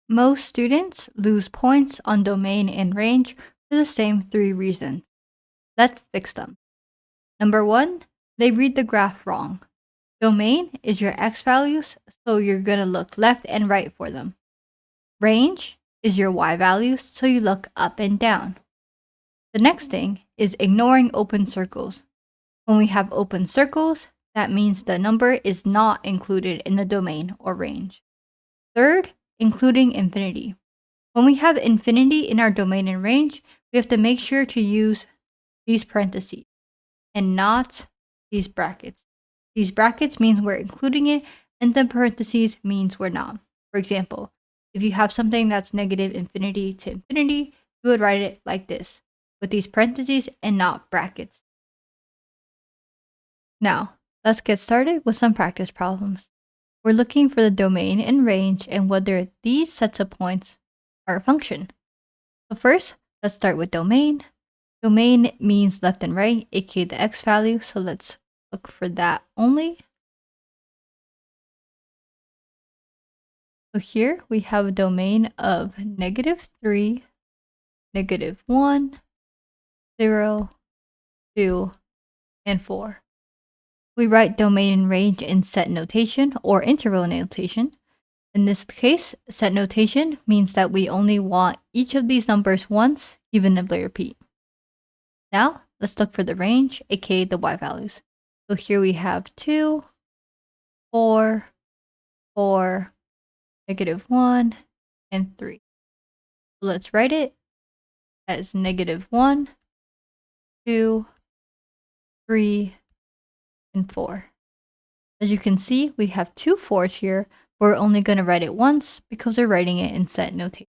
Most students lose points on domain and range for the same three reasons. Let's fix them. Number one, they read the graph wrong. Domain is your x values, so you're going to look left and right for them. Range is your y values, so you look up and down. The next thing is ignoring open circles. When we have open circles, that means the number is not included in the domain or range. Third, including infinity. When we have infinity in our domain and range, we have to make sure to use these parentheses and not these brackets. These brackets means we're including it, and the parentheses means we're not. For example, if you have something that's negative infinity to infinity, you would write it like this, with these parentheses and not brackets. Now, let's get started with some practice problems. We're looking for the domain and range and whether these sets of points are a function. So first, let's start with domain. Domain means left and right, aka the x value, so let's look for that only. So here we have a domain of -3, -1, 0, 2, and 4. We write domain and range in set notation or interval notation. In this case, set notation means that we only want each of these numbers once, even if they repeat. Now, let's look for the range, aka the y values. So here we have 2, 4, 4, -1, and 3. So let's write it as -1, 2, 3, and 4. As you can see, we have two 4s here, but we're only going to write it once because we're writing it in set notation.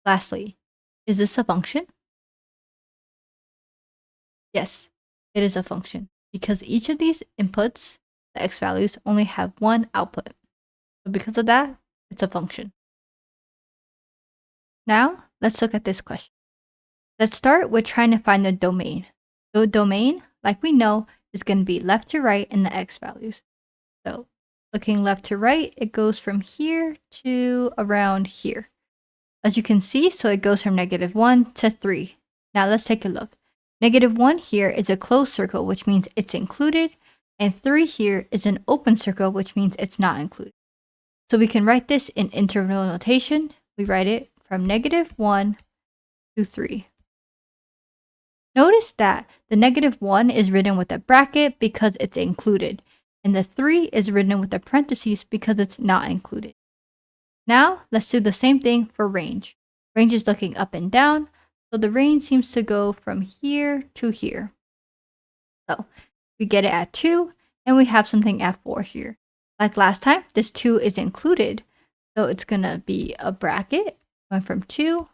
Lastly, is this a function? Yes, it is a function because each of these inputs, the x values, only have one output. So because of that, it's a function. Now, let's look at this question. Let's start with trying to find the domain. The domain, like we know, is going to be left to right in the x values. So looking left to right, it goes from here to around here. As you can see, so it goes from -1 to 3. Now let's take a look. -1 here is a closed circle, which means it's included, and 3 here is an open circle, which means it's not included. So we can write this in interval notation. We write it from -1 to 3. Notice that the -1 is written with a bracket because it's included, and the 3 is written with a parentheses because it's not included. Now, let's do the same thing for range. Range is looking up and down, so the range seems to go from here to here. So, we get it at 2, and we have something at 4 here. Like last time, this 2 is included, so it's going to be a bracket going from 2,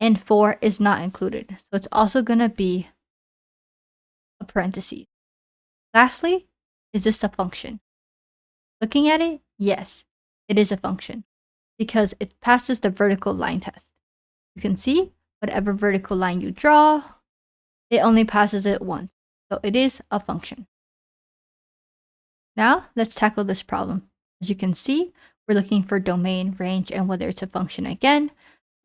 and 4 is not included, so it's also going to be a parenthesis. Lastly, is this a function? Looking at it, yes, it is a function because it passes the vertical line test. You can see whatever vertical line you draw, it only passes it once, so it is a function. Now, let's tackle this problem. As you can see, we're looking for domain, range, and whether it's a function again.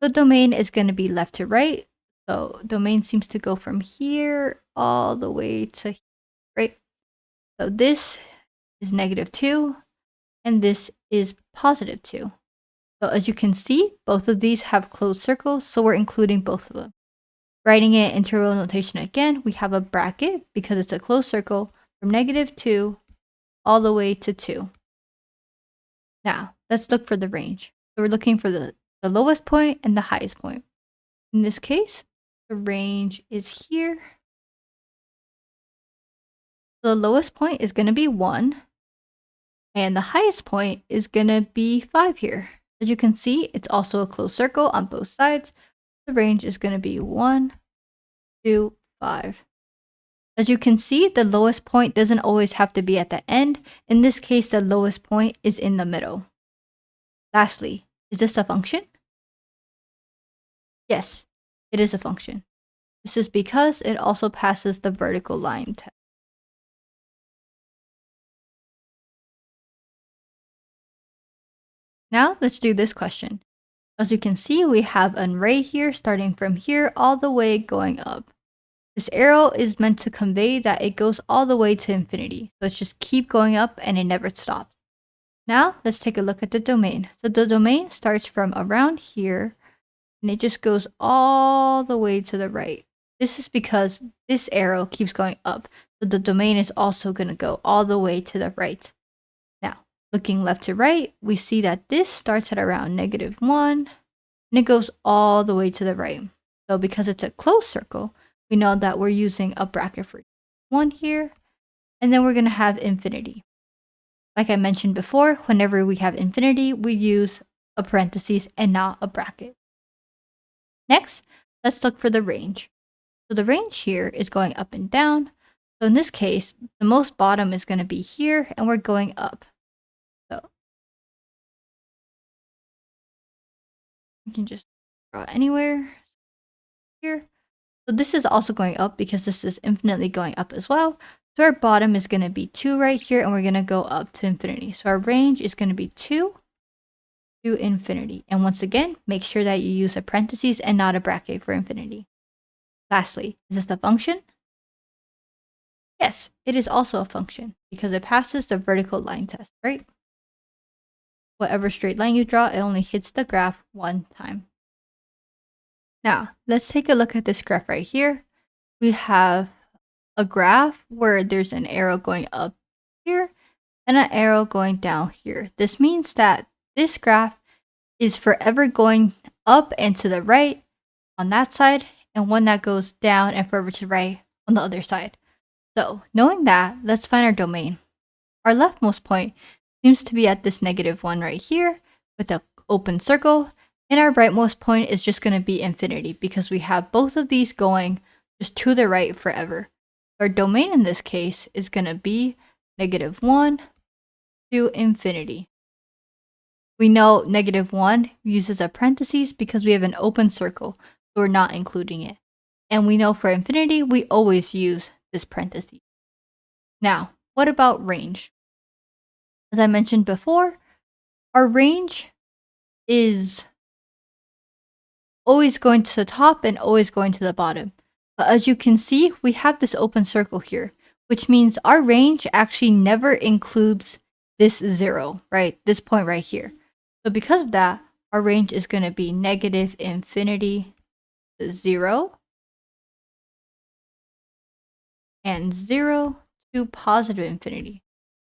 The domain is going to be left to right, so domain seems to go from here all the way to here, right? So this is -2, and this is +2. So as you can see, both of these have closed circles, so we're including both of them. Writing it in interval notation again, we have a bracket because it's a closed circle from -2 all the way to 2. Now, let's look for the range. So we're looking for the lowest point and the highest point. In this case, the range is here. So the lowest point is going to be 1, and the highest point is going to be 5 here. As you can see, it's also a closed circle on both sides. The range is going to be 1, 2, 5. As you can see, the lowest point doesn't always have to be at the end. In this case, the lowest point is in the middle. Lastly, is this a function? Yes, it is a function. This is because it also passes the vertical line test. Now let's do this question. As you can see, we have an array here starting from here all the way going up. This arrow is meant to convey that it goes all the way to infinity. So it's just keep going up and it never stops. Now let's take a look at the domain. So the domain starts from around here and it just goes all the way to the right. This is because this arrow keeps going up. So the domain is also going to go all the way to the right. Now, looking left to right, we see that this starts at around -1 and it goes all the way to the right. So because it's a closed circle, we know that we're using a bracket for 1 here, and then we're going to have infinity. Like I mentioned before, whenever we have infinity, we use a parentheses and not a bracket. Next, let's look for the range. So the range here is going up and down. So in this case, the most bottom is going to be here, and we're going up. So you can just draw anywhere here. So this is also going up because this is infinitely going up as well. So our bottom is going to be 2 right here, and we're going to go up to infinity. So our range is going to be 2 to infinity. And once again, make sure that you use a parentheses and not a bracket for infinity. Lastly, is this a function? Yes, it is also a function because it passes the vertical line test, right? Whatever straight line you draw, it only hits the graph 1 time. Now, let's take a look at this graph right here. We have a graph where there's an arrow going up here and an arrow going down here. This means that this graph is forever going up and to the right on that side, and one that goes down and forever to the right on the other side. So, knowing that, let's find our domain. Our leftmost point seems to be at this -1 right here with an open circle, and our rightmost point is just going to be infinity because we have both of these going just to the right forever. Our domain in this case is going to be -1 to infinity. We know -1 uses a parentheses because we have an open circle, so we're not including it. And we know for infinity, we always use this parentheses. Now, what about range? As I mentioned before, our range is always going to the top and always going to the bottom. But as you can see, we have this open circle here, which means our range actually never includes this 0, right? This point right here. So because of that, our range is going to be -infinity to 0 and 0 to positive infinity,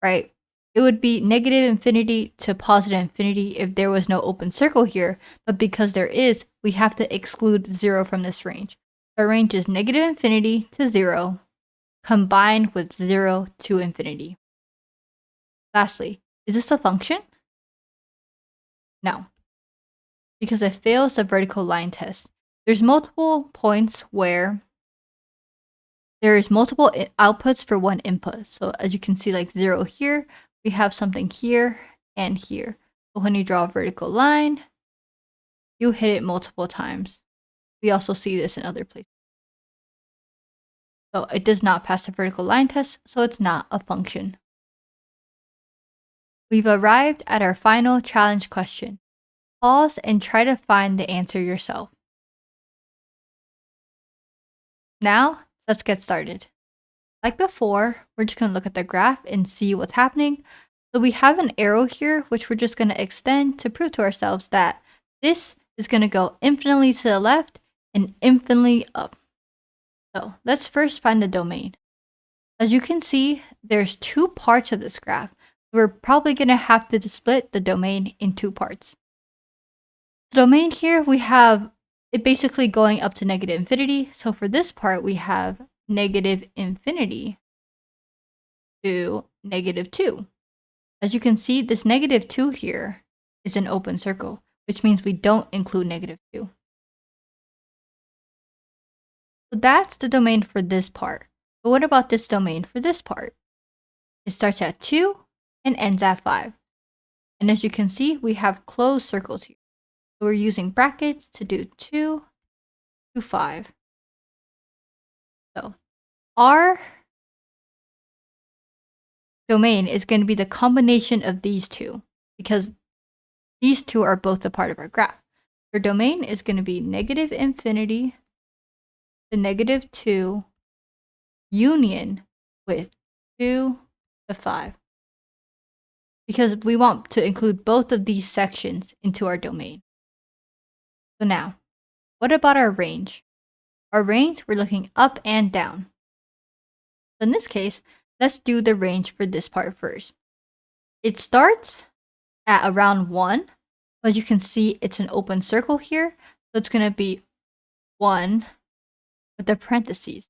right? It would be -infinity to positive infinity if there was no open circle here, but because there is, we have to exclude 0 from this range. Our range is -infinity to 0 combined with 0 to infinity. Lastly, is this a function? No, because it fails the vertical line test. There's multiple points where there's multiple outputs for one input. So as you can see, like 0 here, we have something here and here. So when you draw a vertical line, you hit it multiple times. We also see this in other places. So it does not pass the vertical line test, so it's not a function. We've arrived at our final challenge question. Pause and try to find the answer yourself. Now, let's get started. Like before, we're just going to look at the graph and see what's happening. So we have an arrow here, which we're just going to extend to prove to ourselves that this is going to go infinitely to the left and infinitely up. So let's first find the domain. As you can see, there's 2 parts of this graph. We're probably going to have to split the domain in 2 parts. The domain here, we have it basically going up to -infinity. So for this part, we have -infinity to -2. As you can see, this -2 here is an open circle, which means we don't include -2. So that's the domain for this part. But what about this domain for this part? It starts at 2 and ends at 5. And as you can see, we have closed circles here. So we're using brackets to do 2 to 5. So our domain is going to be the combination of these two because these two are both a part of our graph. Our domain is going to be negative infinity to negative 2 union with 2 to 5. Because we want to include both of these sections into our domain. So now, what about our range? Our range, we're looking up and down. So in this case, let's do the range for this part first. It starts at around 1. As you can see, it's an open circle here. So it's going to be 1 with the parentheses.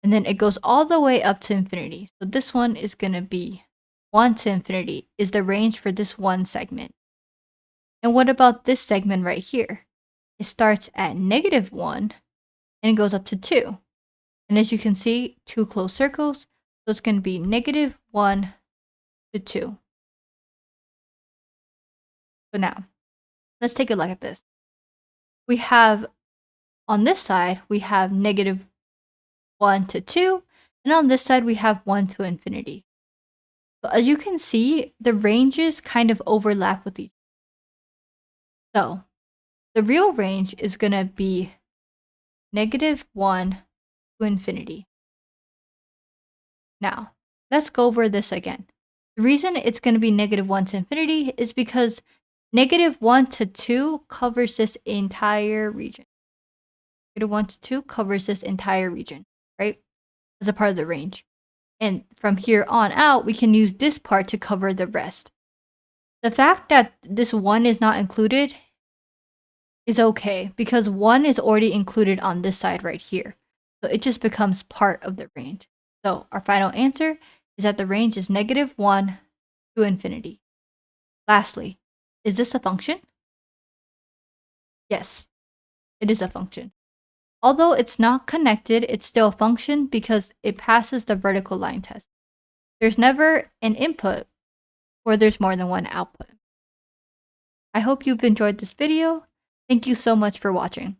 And then it goes all the way up to infinity. So this one is going to be 1 to infinity is the range for this one segment. And what about this segment right here? It starts at negative 1 and it goes up to 2. And as you can see, two closed circles. So it's going to be negative 1 to 2. So now, let's take a look at this. We have, on this side, we have negative 1 to 2. And on this side, we have 1 to infinity. So as you can see, the ranges kind of overlap with each other. So the real range is going to be negative 1 to infinity. Now, let's go over this again. The reason it's going to be negative 1 to infinity is because negative 1 to 2 covers this entire region. Negative 1 to 2 covers this entire region, right? As a part of the range. And from here on out, we can use this part to cover the rest. The fact that this 1 is not included is okay because 1 is already included on this side right here. So it just becomes part of the range. So our final answer is that the range is negative 1 to infinity. Lastly, is this a function? Yes, it is a function. Although it's not connected, it's still a function because it passes the vertical line test. There's never an input where there's more than one output. I hope you've enjoyed this video. Thank you so much for watching.